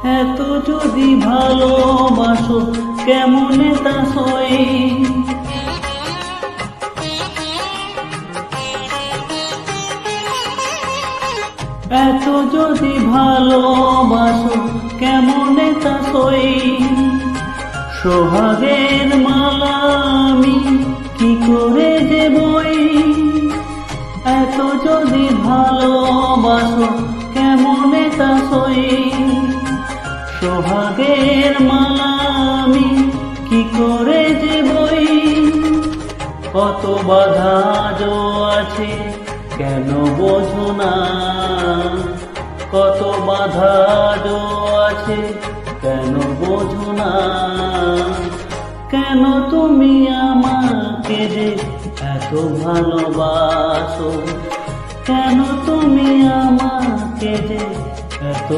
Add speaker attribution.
Speaker 1: এত যদি ভালোবাসো কেমনে তা সই, এত যদি ভালোবাসো কেমনে তা সই। সোহাগের মালা আমি কি করে দেবই, এত যদি ভালোবাসো কেমনে তা সই। সোহাগের মালা আমি কি করে দেবই, কত বাধা জো আছে কেন বোঝো না, কত বাধা জো আছে কেন বোঝো না। কেন তুমি আমাকে যে এত ভালোবাসো, কেন তুমি আমাকে যে এত